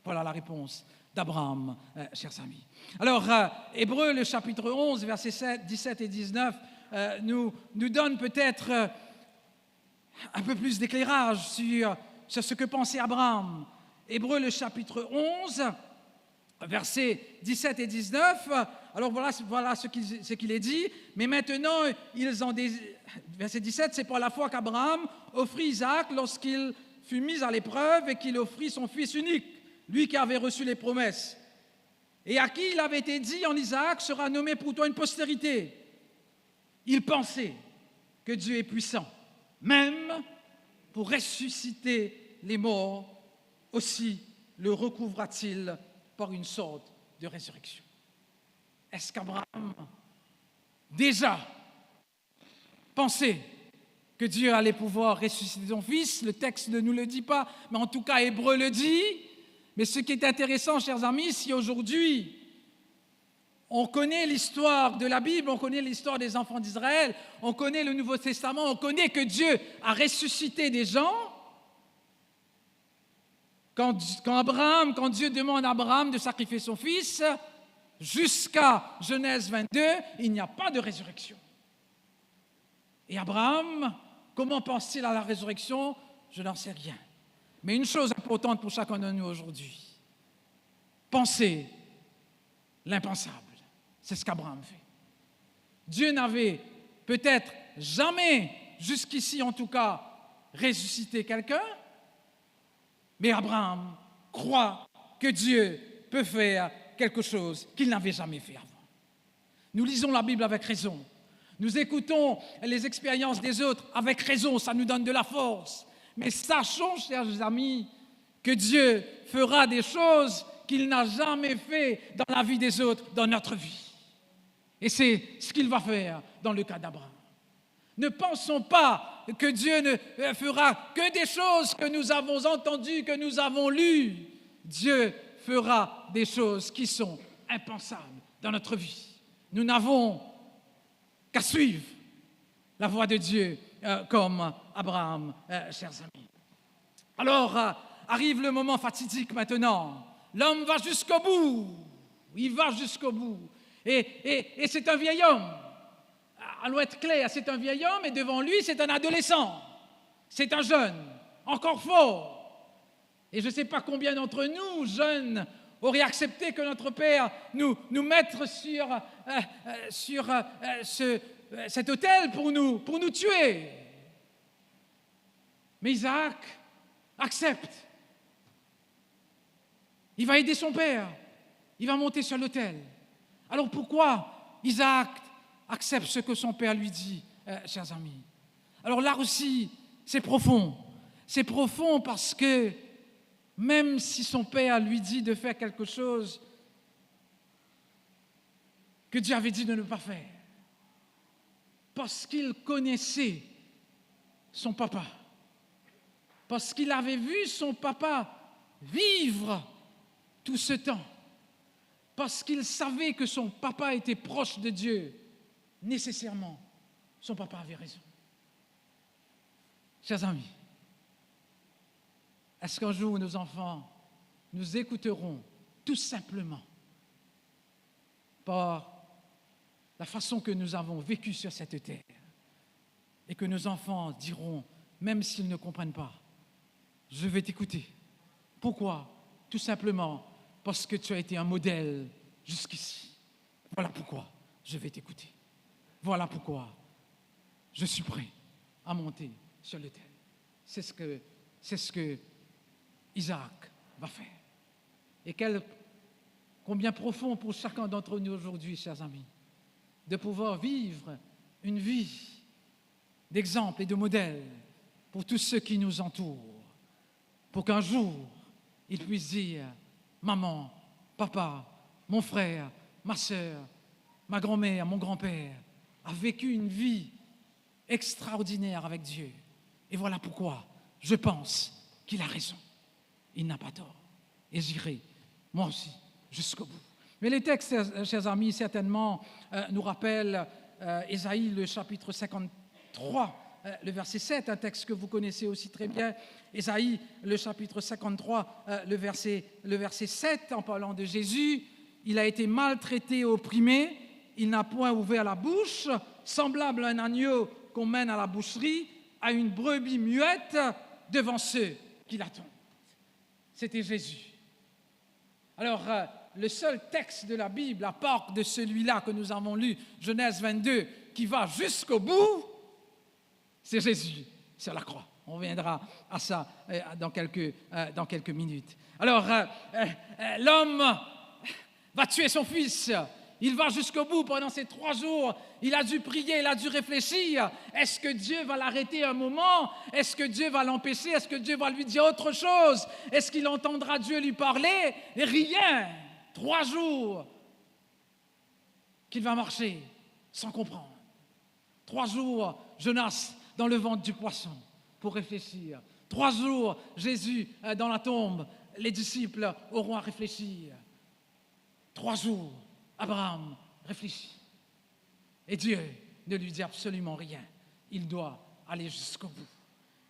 Voilà la réponse d'Abraham, chers amis. Alors, Hébreux, le chapitre 11, versets 17 et 19, nous donne peut-être un peu plus d'éclairage sur ce que pensait Abraham. Hébreux, le chapitre 11, versets 17 et 19. Alors voilà ce qu'il est dit. Mais maintenant, verset 17, c'est par la foi qu'Abraham offrit Isaac lorsqu'il fut mis à l'épreuve et qu'il offrit son fils unique, lui qui avait reçu les promesses, et à qui il avait été dit en Isaac sera nommé pour toi une postérité. Il pensait que Dieu est puissant, même pour ressusciter les morts, aussi le recouvra-t-il par une sorte de résurrection. Est-ce qu'Abraham déjà pensait que Dieu allait pouvoir ressusciter son fils? Le texte ne nous le dit pas, mais en tout cas Hébreux le dit. Mais ce qui est intéressant, chers amis, si aujourd'hui on connaît l'histoire de la Bible, on connaît l'histoire des enfants d'Israël, on connaît le Nouveau Testament, on connaît que Dieu a ressuscité des gens. Quand Dieu demande à Abraham de sacrifier son fils, jusqu'à Genèse 22, il n'y a pas de résurrection. Et Abraham, comment pense-t-il à la résurrection? Je n'en sais rien. Mais une chose importante pour chacun de nous aujourd'hui, penser l'impensable. C'est ce qu'Abraham fait. Dieu n'avait peut-être jamais, jusqu'ici en tout cas, ressuscité quelqu'un, mais Abraham croit que Dieu peut faire quelque chose qu'il n'avait jamais fait avant. Nous lisons la Bible avec raison. Nous écoutons les expériences des autres avec raison, ça nous donne de la force. Mais sachons, chers amis, que Dieu fera des choses qu'il n'a jamais fait dans la vie des autres, dans notre vie. Et c'est ce qu'il va faire dans le cas d'Abraham. Ne pensons pas que Dieu ne fera que des choses que nous avons entendues, que nous avons lues. Dieu fera des choses qui sont impensables dans notre vie. Nous n'avons qu'à suivre la voie de Dieu comme Abraham, chers amis. Alors, arrive le moment fatidique maintenant. L'homme va jusqu'au bout. Il va jusqu'au bout. Et c'est un vieil homme. Allons être clair, c'est un vieil homme et devant lui, c'est un adolescent. C'est un jeune, encore fort. Et je ne sais pas combien d'entre nous, jeunes, auraient accepté que notre Père nous mette sur cet autel pour nous tuer. Mais Isaac accepte. Il va aider son père. Il va monter sur l'autel. Alors pourquoi Isaac accepte ce que son père lui dit, chers amis? Alors là aussi, c'est profond. C'est profond parce que même si son père lui dit de faire quelque chose que Dieu avait dit de ne pas faire, parce qu'il connaissait son papa, parce qu'il avait vu son papa vivre tout ce temps, parce qu'il savait que son papa était proche de Dieu, nécessairement, son papa avait raison. Chers amis, est-ce qu'un jour nos enfants nous écouteront tout simplement par la façon que nous avons vécu sur cette terre et que nos enfants diront, même s'ils ne comprennent pas, je vais t'écouter. Pourquoi? Tout simplement parce que tu as été un modèle jusqu'ici. Voilà pourquoi je vais t'écouter. Voilà pourquoi je suis prêt à monter sur l'autel. C'est ce que Isaac va faire. Et combien profond pour chacun d'entre nous aujourd'hui, chers amis, de pouvoir vivre une vie d'exemple et de modèle pour tous ceux qui nous entourent, pour qu'un jour, ils puissent dire, maman, papa, mon frère, ma sœur, ma grand-mère, mon grand-père a vécu une vie extraordinaire avec Dieu. Et voilà pourquoi je pense qu'il a raison. Il n'a pas tort. Et j'irai, moi aussi, jusqu'au bout. Mais les textes, chers amis, certainement nous rappellent Ésaïe, le chapitre 53, le verset 7, un texte que vous connaissez aussi très bien. Ésaïe, le chapitre 53, le verset 7, en parlant de Jésus. Il a été maltraité et opprimé, il n'a point ouvert la bouche, semblable à un agneau qu'on mène à la boucherie, à une brebis muette devant ceux qui l'attendent. C'était Jésus. Alors, le seul texte de la Bible, à part de celui-là que nous avons lu, Genèse 22, qui va jusqu'au bout, c'est Jésus sur la croix. On reviendra à ça dans quelques minutes. Alors, l'homme va tuer son fils. Il va jusqu'au bout pendant ces 3 jours. Il a dû prier, il a dû réfléchir. Est-ce que Dieu va l'arrêter un moment? Est-ce que Dieu va l'empêcher? Est-ce que Dieu va lui dire autre chose? Est-ce qu'il entendra Dieu lui parler? Et rien. 3 jours qu'il va marcher sans comprendre. 3 jours, Jonas dans le ventre du poisson pour réfléchir. 3 jours, Jésus dans la tombe. Les disciples auront à réfléchir. 3 jours, Abraham réfléchit. Et Dieu ne lui dit absolument rien. Il doit aller jusqu'au bout.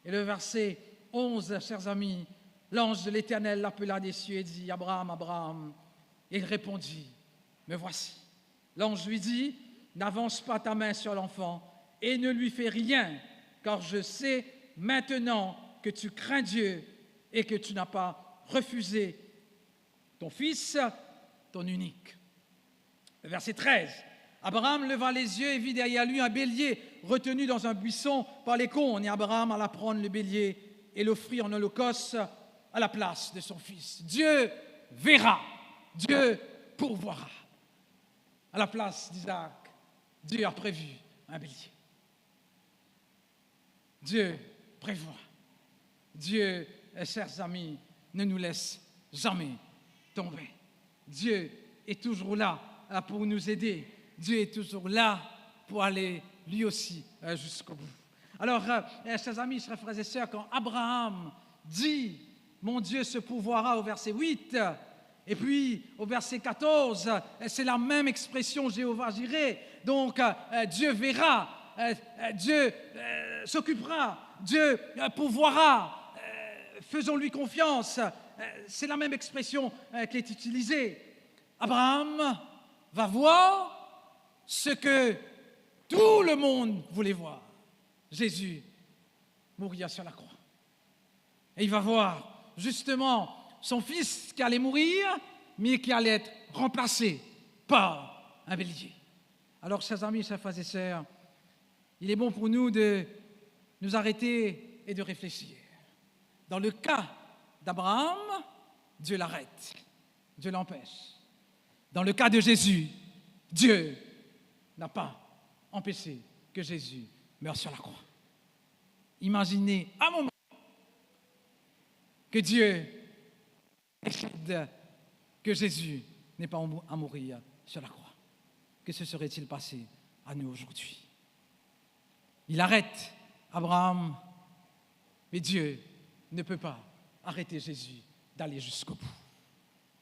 Et le verset 11, chers amis, l'ange de l'Éternel l'appela des cieux et dit, Abraham, Abraham. Et il répondit, me voici. L'ange lui dit, n'avance pas ta main sur l'enfant et ne lui fais rien, car je sais maintenant que tu crains Dieu et que tu n'as pas refusé ton fils, ton unique. Verset 13. Abraham leva les yeux et vit derrière lui un bélier retenu dans un buisson par les cônes. Et Abraham alla prendre le bélier et l'offrit en holocauste à la place de son fils. Dieu verra, Dieu pourvoira. À la place d'Isaac, Dieu a prévu un bélier. Dieu prévoit. Dieu, chers amis, ne nous laisse jamais tomber. Dieu est toujours là pour nous aider. Dieu est toujours là pour aller lui aussi jusqu'au bout. Alors, chers amis, chers frères et sœurs, quand Abraham dit « Mon Dieu se pourvoira » au verset 8, et puis au verset 14, c'est la même expression Jéhovah Jireh. Donc, Dieu verra, Dieu s'occupera, Dieu pourvoira, faisons-lui confiance. C'est la même expression qui est utilisée. Abraham va voir ce que tout le monde voulait voir. Jésus mourir sur la croix. Et il va voir justement son fils qui allait mourir, mais qui allait être remplacé par un bélier. Alors, chers amis, chers frères et sœurs, il est bon pour nous de nous arrêter et de réfléchir. Dans le cas d'Abraham, Dieu l'arrête, Dieu l'empêche. Dans le cas de Jésus, Dieu n'a pas empêché que Jésus meure sur la croix. Imaginez un moment que Dieu décide que Jésus n'est pas à mourir sur la croix. Que se serait-il passé à nous aujourd'hui? Il arrête Abraham, mais Dieu ne peut pas arrêter Jésus d'aller jusqu'au bout.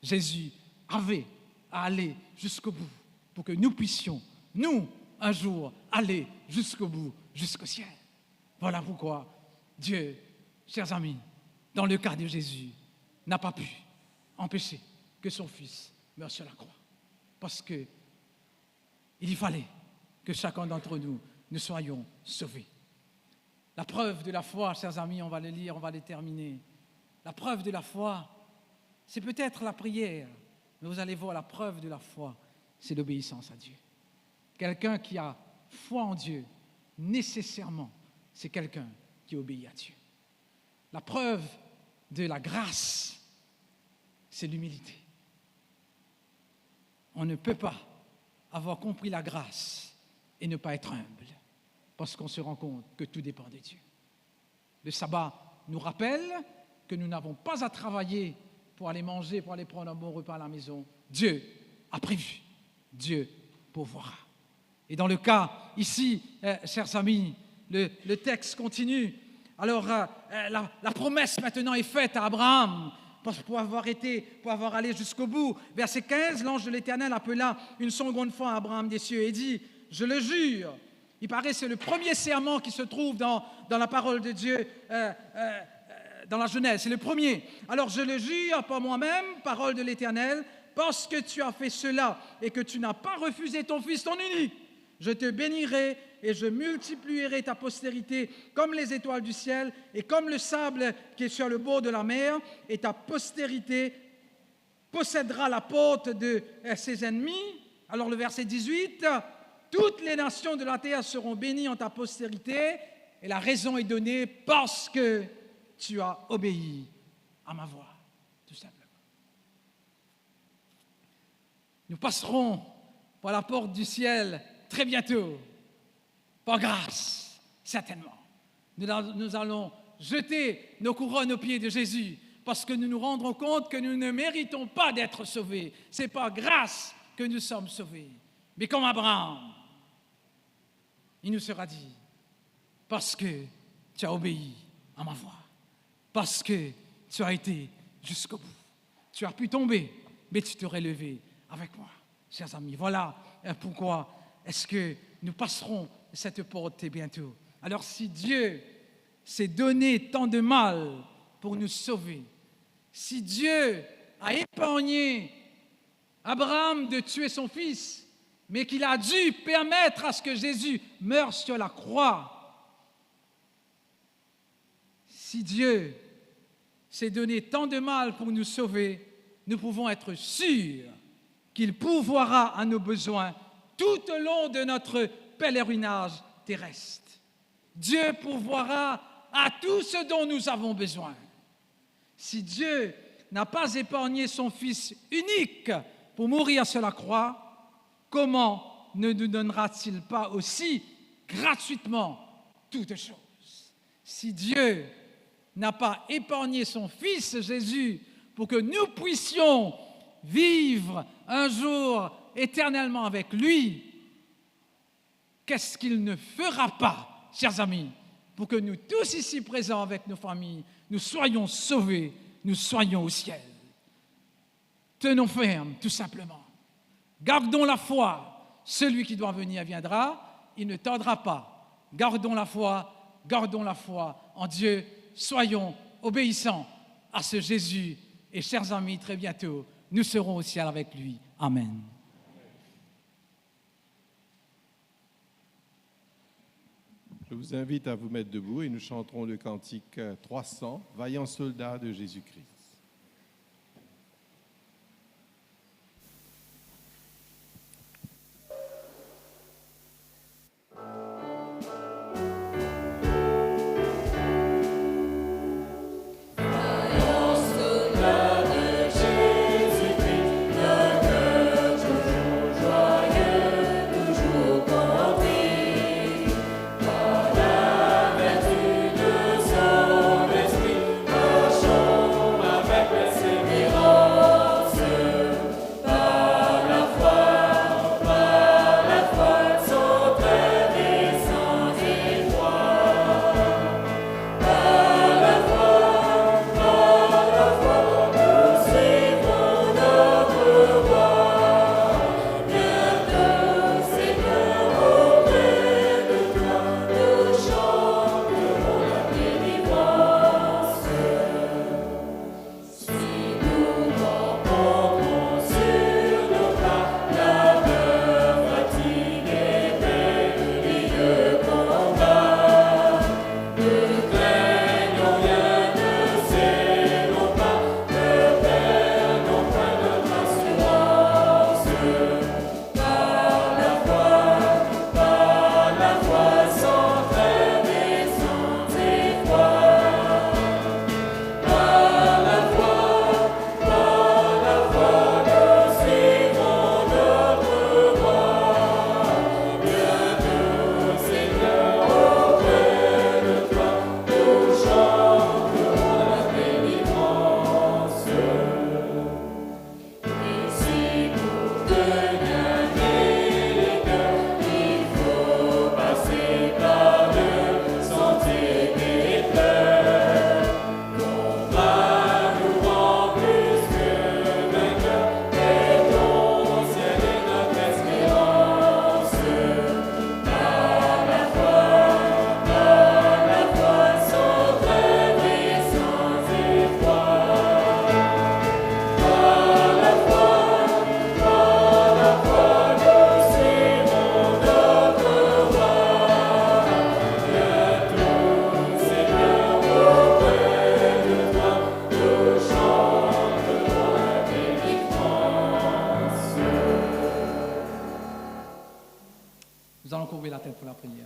Jésus avait à aller jusqu'au bout pour que nous puissions, nous, un jour, aller jusqu'au bout, jusqu'au ciel. Voilà pourquoi Dieu, chers amis, dans le cas de Jésus, n'a pas pu empêcher que son Fils meure sur la croix. Parce que il fallait que chacun d'entre nous soyons sauvés. La preuve de la foi, chers amis, on va le lire, on va le terminer. La preuve de la foi, c'est peut-être la prière, mais vous allez voir, la preuve de la foi, c'est l'obéissance à Dieu. Quelqu'un qui a foi en Dieu, nécessairement, c'est quelqu'un qui obéit à Dieu. La preuve de la grâce, c'est l'humilité. On ne peut pas avoir compris la grâce et ne pas être humble, parce qu'on se rend compte que tout dépend de Dieu. Le sabbat nous rappelle que nous n'avons pas à travailler pour aller manger, pour aller prendre un bon repas à la maison. Dieu a prévu, Dieu pourvoira. Et dans le cas ici, chers amis, le texte continue. Alors, la promesse maintenant est faite à Abraham pour avoir allé jusqu'au bout. Verset 15, l'ange de l'Éternel appela une seconde fois à Abraham des cieux et dit, « Je le jure ». Il paraît que c'est le premier serment qui se trouve dans la parole de Dieu, dans la Genèse. C'est le premier. « Alors je le jure par moi-même, parole de l'Éternel, parce que tu as fait cela et que tu n'as pas refusé ton fils, ton unique. Je te bénirai et je multiplierai ta postérité comme les étoiles du ciel et comme le sable qui est sur le bord de la mer, et ta postérité possédera la porte de ses ennemis. » Alors le verset 18, « Toutes les nations de la terre seront bénies en ta postérité, et la raison est donnée parce que tu as obéi à ma voix. » Tout simplement. Nous passerons par la porte du ciel très bientôt, par grâce, certainement. Nous allons jeter nos couronnes aux pieds de Jésus parce que nous nous rendrons compte que nous ne méritons pas d'être sauvés. C'est par grâce que nous sommes sauvés. Mais comme Abraham, il nous sera dit, parce que tu as obéi à ma voix, parce que tu as été jusqu'au bout. Tu as pu tomber, mais tu te relevé avec moi, chers amis. Voilà pourquoi est-ce que nous passerons cette porte bientôt. Alors si Dieu s'est donné tant de mal pour nous sauver, si Dieu a épargné Abraham de tuer son fils, mais qu'il a dû permettre à ce que Jésus meure sur la croix, si Dieu s'est donné tant de mal pour nous sauver, nous pouvons être sûrs qu'il pourvoira à nos besoins tout au long de notre pèlerinage terrestre. Dieu pourvoira à tout ce dont nous avons besoin. Si Dieu n'a pas épargné son Fils unique pour mourir sur la croix, comment ne nous donnera-t-il pas aussi gratuitement toutes choses? Si Dieu n'a pas épargné son Fils Jésus pour que nous puissions vivre un jour éternellement avec lui, qu'est-ce qu'il ne fera pas, chers amis, pour que nous tous ici présents avec nos familles, nous soyons sauvés, nous soyons au ciel. Tenons ferme, tout simplement. Gardons la foi. Celui qui doit venir viendra, il ne tardera pas. Gardons la foi en Dieu. Soyons obéissants à ce Jésus. Et chers amis, très bientôt, nous serons au ciel avec lui. Amen. Je vous invite à vous mettre debout et nous chanterons le cantique 300, « Vaillant soldat de Jésus-Christ ».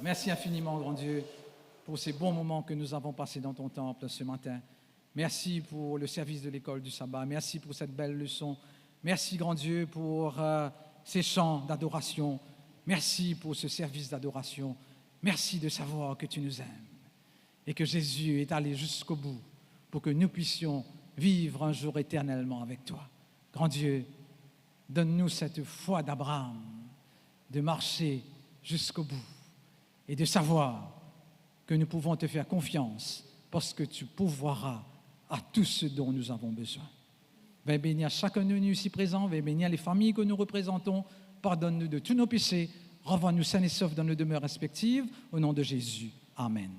Merci infiniment, grand Dieu, pour ces bons moments que nous avons passés dans ton temple ce matin. Merci pour le service de l'école du sabbat. Merci pour cette belle leçon. Merci, grand Dieu, pour ces chants d'adoration. Merci pour ce service d'adoration. Merci de savoir que tu nous aimes et que Jésus est allé jusqu'au bout pour que nous puissions vivre un jour éternellement avec toi. Grand Dieu, donne-nous cette foi d'Abraham de marcher jusqu'au bout et de savoir que nous pouvons te faire confiance parce que tu pourvoiras à tout ce dont nous avons besoin. Veuille bénir chacun de nous ici présents, veuille bénir les familles que nous représentons, pardonne-nous de tous nos péchés, renvoie-nous sains et saufs dans nos demeures respectives, au nom de Jésus. Amen.